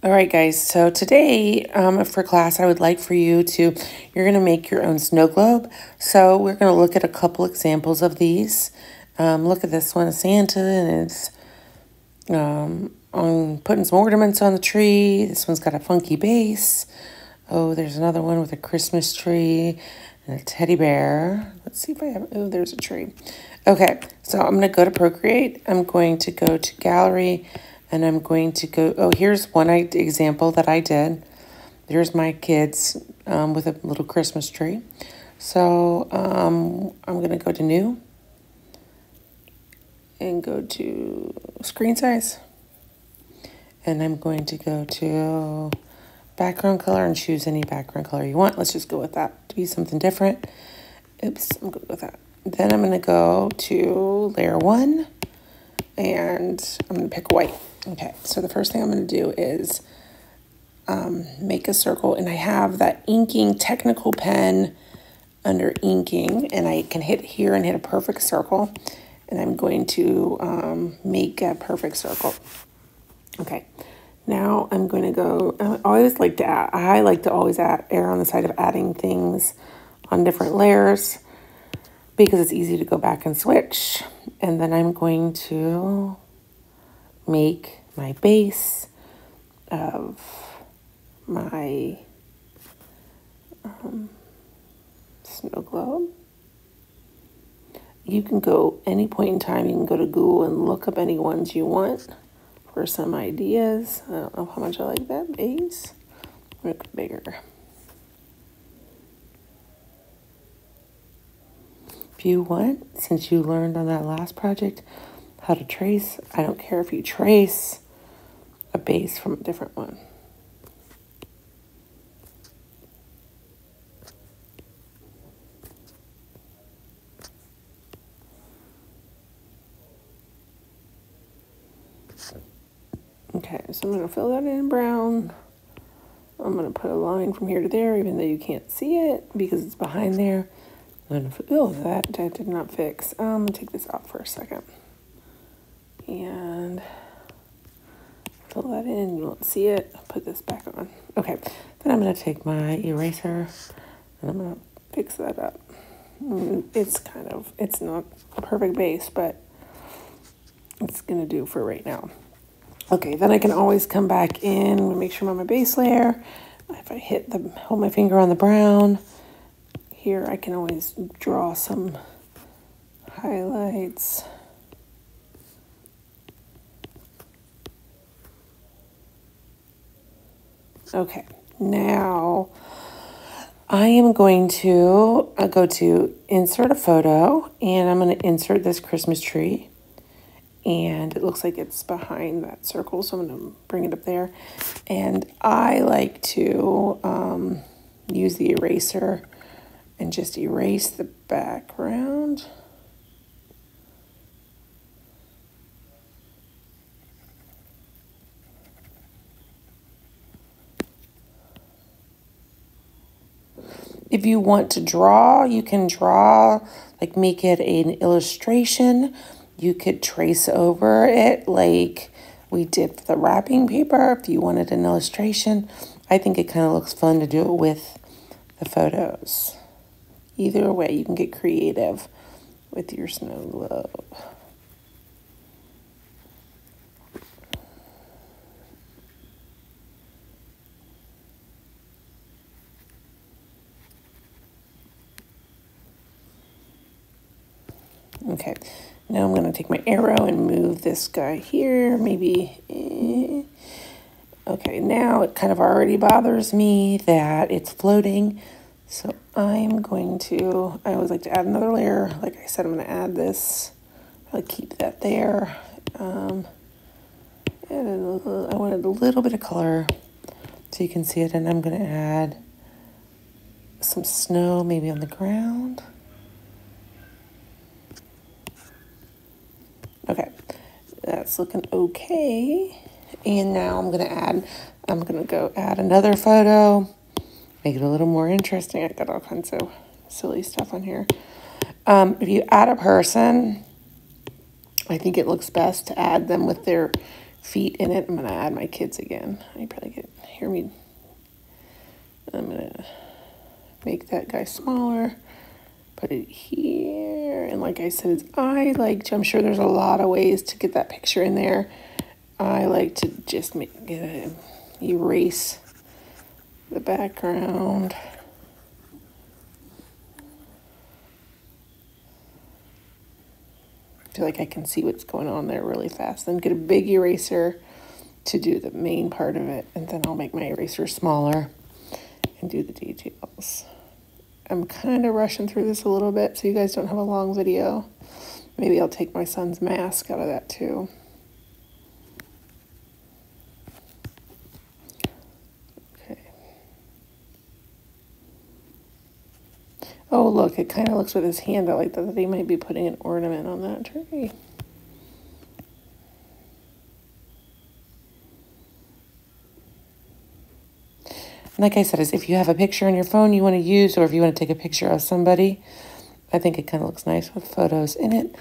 All right, guys, so today for class, I would like for you to, you're going to make your own snow globe. So we're going to look at a couple examples of these. Look at this one, Santa, and it's on putting some ornaments on the tree. This one's got a funky base. Oh, there's another one with a Christmas tree and a teddy bear. Let's see if I have, oh, there's a tree. Okay, so I'm going to go to Procreate. I'm going to go to Gallery. And I'm going to go, oh, here's one example that I did. There's my kids with a little Christmas tree. So I'm going to go to New and go to Screen Size. And I'm going to go to Background Color and choose any background color you want. Let's just go with that to be something different. Oops, I'm going to go with that. Then I'm going to go to Layer 1 and I'm going to pick white. Okay, so the first thing I'm going to do is make a circle, and I have that inking technical pen under inking, and I can hit here and hit a perfect circle, and I'm going to make a perfect circle. Okay, now I'm going to go, I always like to add, I like to always err on the side of adding things on different layers because it's easy to go back and switch, and then I'm going to make my base of my snow globe. You can go any point in time, you can go to Google and look up any ones you want for some ideas. I don't know how much I like that base. Make it bigger. If you want, since you learned on that last project how to trace, I don't care if you trace a base from a different one. Okay, so I'm going to fill that in brown. I'm going to put a line from here to there, even though you can't see it because it's behind there. Oh, that did not fix. I'm going to take this off for a second. And fill that in. You won't see it. I'll put this back on. Okay, then I'm going to take my eraser and I'm going to fix that up. It's not a perfect base, but it's going to do for right now. Okay, then I can always come back in and make sure I'm on my base layer. If I hold my finger on the brown, here I can always draw some highlights. Okay, now I am going to go to insert a photo, and I'm going to insert this Christmas tree. And it looks like it's behind that circle, so I'm going to bring it up there. And I like to use the eraser and just erase the background. If you want to draw, you can draw, like make it an illustration. You could trace over it like we did for the wrapping paper if you wanted an illustration. I think it kind of looks fun to do it with the photos. Either way, you can get creative with your snow globe. Okay, now I'm going to take my arrow and move this guy here, maybe. Okay, now it kind of already bothers me that it's floating. So I'm going to, I always like to add another layer. Like I said, I'm going to add this. I'll keep that there. I wanted a little bit of color so you can see it. And I'm going to add some snow maybe on the ground. Okay, that's looking okay. And now I'm going to go add another photo, make it a little more interesting. I got all kinds of silly stuff on here. If you add a person, I think it looks best to add them with their feet in it. I'm going to add my kids again. You probably can hear me. I'm going to make that guy smaller. Put it here. And like I said, I'm sure there's a lot of ways to get that picture in there. I like to just erase the background. I feel like I can see what's going on there really fast. Then get a big eraser to do the main part of it. And then I'll make my eraser smaller and do the details. I'm kind of rushing through this a little bit so you guys don't have a long video. Maybe I'll take my son's mask out of that too. Okay. Oh, look, it kind of looks with his hand out like that he might be putting an ornament on that tree. Like I said, if you have a picture on your phone you want to use, or if you want to take a picture of somebody, I think it kind of looks nice with photos in it,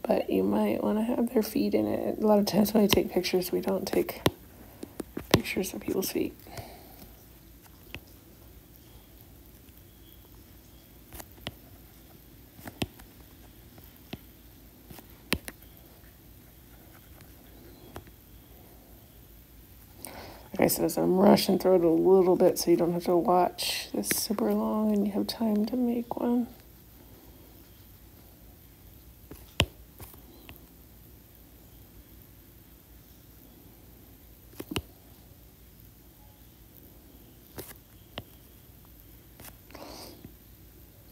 but you might want to have their feet in it. A lot of times when we take pictures, we don't take pictures of people's feet. Like I said, as I'm rushing through it a little bit so you don't have to watch this super long and you have time to make one.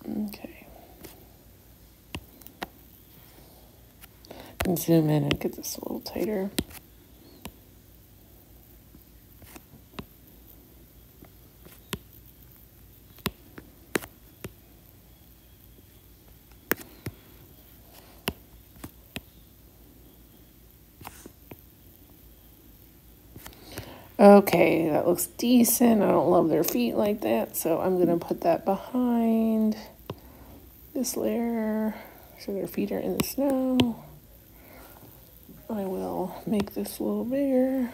Okay. And zoom in and get this a little tighter. Okay, that looks decent. I don't love their feet like that, so I'm going to put that behind this layer so their feet are in the snow. I will make this a little bigger.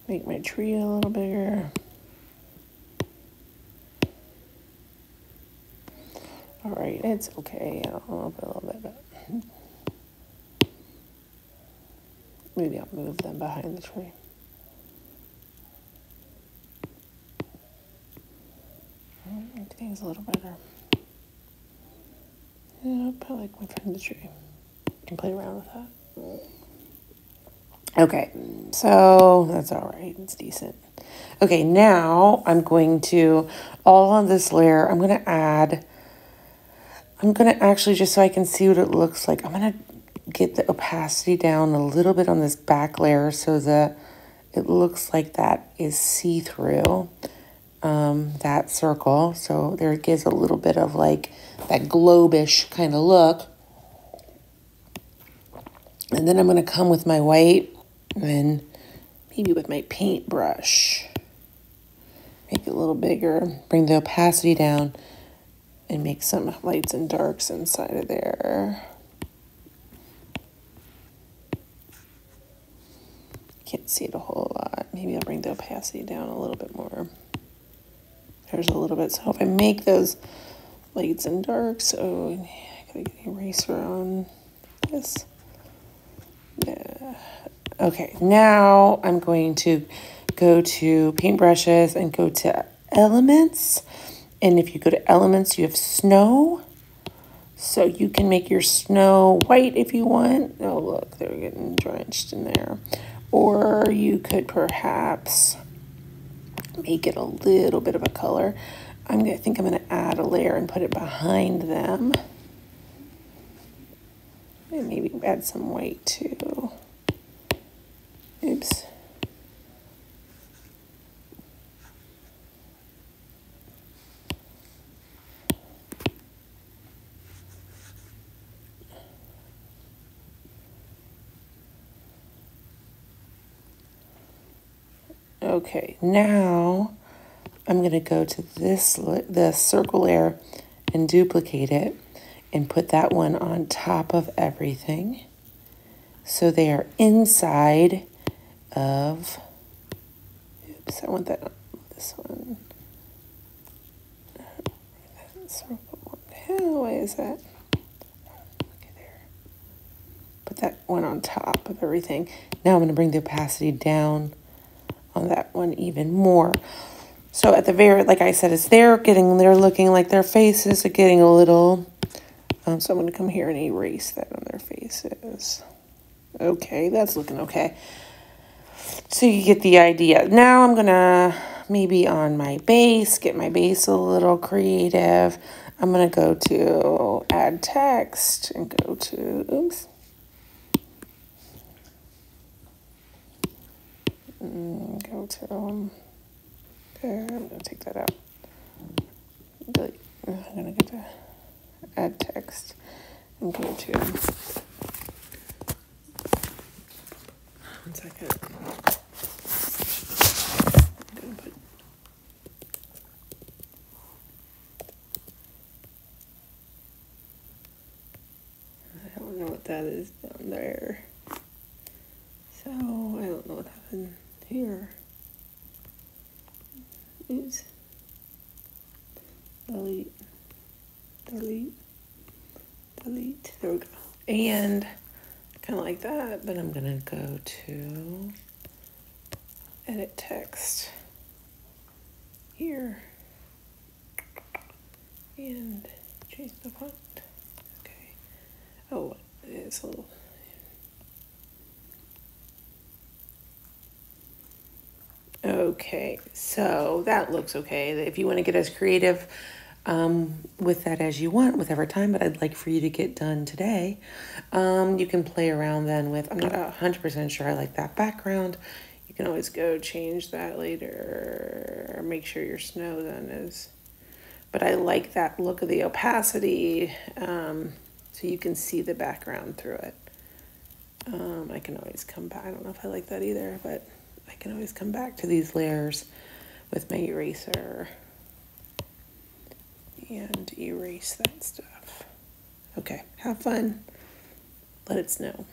Make my tree a little bigger. All right, it's okay. I'll move it a little bit, but maybe I'll move them behind the tree. I think it's a little better. Yeah, I like my friend the tree. You can play around with that. Okay, so that's all right. It's decent. Okay, now I'm going to, all on this layer, I'm going to actually, just so I can see what it looks like, I'm going to get the opacity down a little bit on this back layer so that it looks like that is see-through, that circle. So there it gives a little bit of like that globe-ish kind of look. And then I'm going to come with my white and maybe with my paintbrush, make it a little bigger, bring the opacity down, and make some lights and darks inside of there. Can't see it a whole lot. Maybe I'll bring the opacity down a little bit more. There's a little bit. So if I make those lights and darks, oh, I gotta get an eraser on this. Yeah. Okay, now I'm going to go to paintbrushes and go to elements. And if you go to elements, you have snow. So you can make your snow white if you want. Oh, look, they're getting drenched in there. Or you could perhaps make it a little bit of a color. I think I'm going to add a layer and put it behind them. And maybe add some white too. Oops. Okay, now I'm going to go to this circle layer and duplicate it. and put that one on top of everything. So they are inside of, oops, I want that on this one. Why is that? Okay, there. Put that one on top of everything. Now I'm going to bring the opacity down on that one even more. So at the very, like I said, they're looking like their faces are getting a little, so I'm going to come here and erase that on their faces. Okay, that's looking okay. So you get the idea. Now I'm going to, maybe on my base, get my base a little creative. I'm going to go to add text and go to, oops. Go to, there, I'm going to take that out. Delete. I'm going to go to add text and go to, one second. I don't know what that is down there. So I don't know what happened here. Oops. Delete. Delete. Delete. There we go. And kind of like that, but I'm going to go to edit text here and change the font. Okay. Oh, it's a little. Okay, so that looks okay. If you want to get as creative with that as you want, whatever time, but I'd like for you to get done today. You can play around then with, I'm not 100% sure I like that background. You can always go change that later, or make sure your snow then is, but I like that look of the opacity, so you can see the background through it. I can always come back, I don't know if I like that either, but I can always come back to these layers with my eraser and erase that stuff. Okay, have fun. Let it snow.